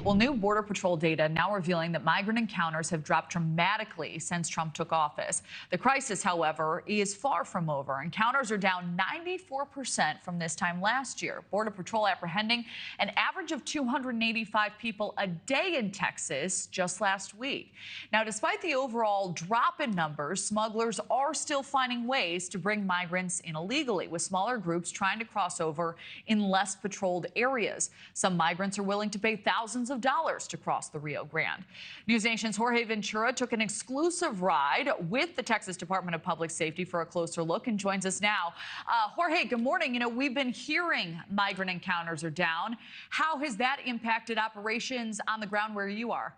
Well, new Border Patrol data now revealing that migrant encounters have dropped dramatically since Trump took office. The crisis, however, is far from over. Encounters are down 94% from this time last year. Border Patrol apprehending an average of 285 people a day in Texas just last week. Now, despite the overall drop in numbers, smugglers are still finding ways to bring migrants in illegally, with smaller groups trying to cross over in less patrolled areas. Some migrants are willing to pay thousands of dollars to cross the Rio Grande. NewsNation's Jorge Ventura took an exclusive ride with the Texas Department of Public Safety for a closer look and joins us now. Jorge, good morning. You know, we've been hearing migrant encounters are down. How has that impacted operations on the ground where you are?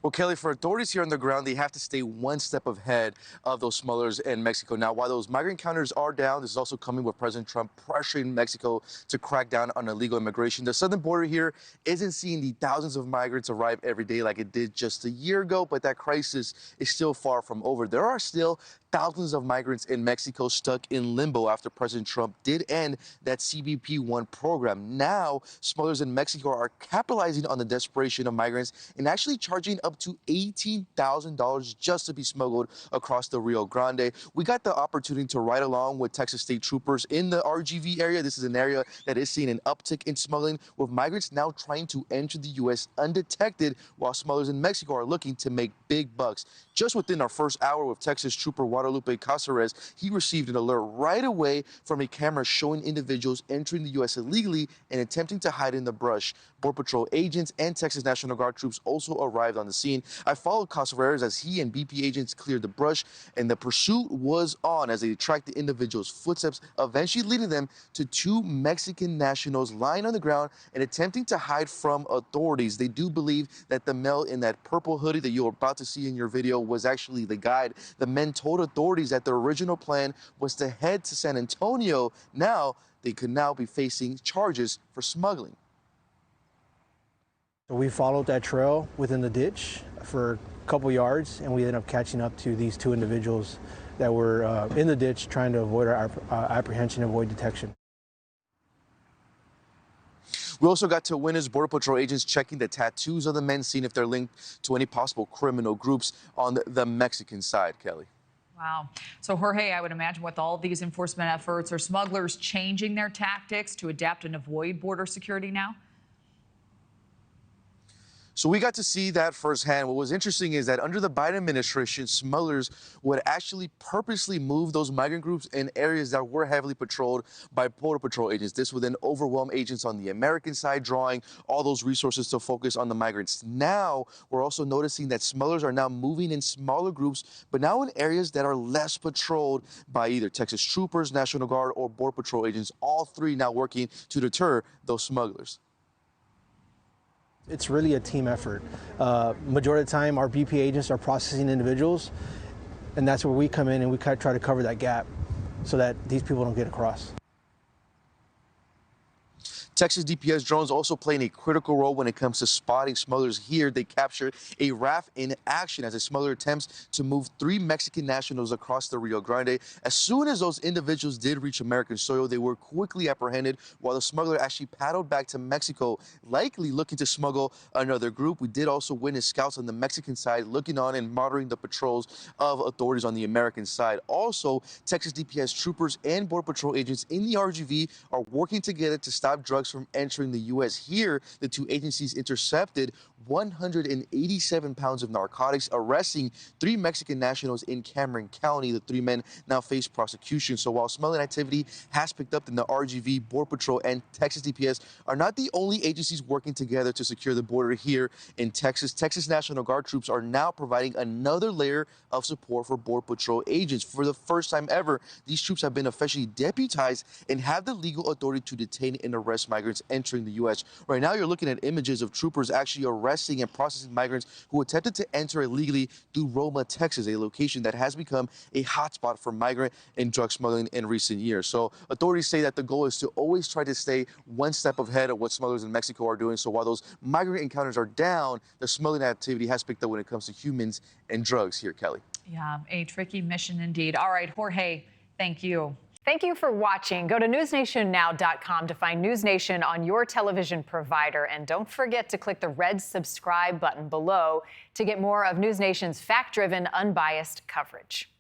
Well, Kelly, for authorities here on the ground, they have to stay one step ahead of those smugglers in Mexico. Now, while those migrant counters are down, this is also coming with President Trump pressuring Mexico to crack down on illegal immigration. The southern border here isn't seeing the thousands of migrants arrive every day like it did just a year ago, but that crisis is still far from over. There are still thousands of migrants in Mexico stuck in limbo after President Trump did end that CBP-1 program. Now, smugglers in Mexico are capitalizing on the desperation of migrants and actually charging up to $18,000 just to be smuggled across the Rio Grande. We got the opportunity to ride along with Texas state troopers in the RGV area. This is an area that is seeing an uptick in smuggling, with migrants now trying to enter the U.S. undetected, while smugglers in Mexico are looking to make big bucks. Just within our first hour with Texas trooper Guadalupe Casares, he received an alert right away from a camera showing individuals entering the U.S. illegally and attempting to hide in the brush. Border Patrol agents and Texas National Guard troops also arrived on the scene. I followed Casares as he and BP agents cleared the brush, and the pursuit was on as they tracked the individuals' footsteps, eventually leading them to two Mexican nationals lying on the ground and attempting to hide from authorities. They do believe that the male in that purple hoodie that you're about to see in your video was actually the guide. The men told authorities that their original plan was to head to San Antonio. Now, they could now be facing charges for smuggling. We followed that trail within the ditch for a couple yards, and we ended up catching up to these two individuals that were in the ditch trying to avoid our apprehension, avoid detection. We also got to witness Border Patrol agents checking the tattoos of the men, seeing if they're linked to any possible criminal groups on the Mexican side, Kelly. Wow. So, Jorge, I would imagine with all these enforcement efforts, are smugglers changing their tactics to adapt and avoid border security now? So we got to see that firsthand. What was interesting is that under the Biden administration, smugglers would actually purposely move those migrant groups in areas that were heavily patrolled by Border Patrol agents. This would then overwhelm agents on the American side, drawing all those resources to focus on the migrants. Now, we're also noticing that smugglers are now moving in smaller groups, but now in areas that are less patrolled by either Texas troopers, National Guard, or Border Patrol agents, all three now working to deter those smugglers. It's really a team effort. Majority of the time, our BP agents are processing individuals, and that's where we come in and we try to cover that gap so that these people don't get across. Texas DPS drones also playing a critical role when it comes to spotting smugglers. Here, they captured a raft in action as a smuggler attempts to move three Mexican nationals across the Rio Grande. As soon as those individuals did reach American soil, they were quickly apprehended, while the smuggler actually paddled back to Mexico, likely looking to smuggle another group. We did also witness scouts on the Mexican side looking on and monitoring the patrols of authorities on the American side. Also, Texas DPS troopers and Border Patrol agents in the RGV are working together to stop drugs from entering the U.S. Here, the two agencies intercepted 187 pounds of narcotics, arresting three Mexican nationals in Cameron County. The three men now face prosecution. So while smuggling activity has picked up in the RGV, Border Patrol and Texas DPS are not the only agencies working together to secure the border here in Texas. Texas National Guard troops are now providing another layer of support for Border Patrol agents. For the first time ever, these troops have been officially deputized and have the legal authority to detain and arrest migrants entering the U.S. Right now, you're looking at images of troopers actually arresting and processing migrants who attempted to enter illegally through Roma, Texas, a location that has become a hotspot for migrant and drug smuggling in recent years. So authorities say that the goal is to always try to stay one step ahead of what smugglers in Mexico are doing. So while those migrant encounters are down, the smuggling activity has picked up when it comes to humans and drugs here, Kelly. Yeah, a tricky mission indeed. All right, Jorge, thank you. Thank you for watching. Go to newsnationnow.com to find News Nation on your television provider. And don't forget to click the red subscribe button below to get more of News Nation's fact-driven, unbiased coverage.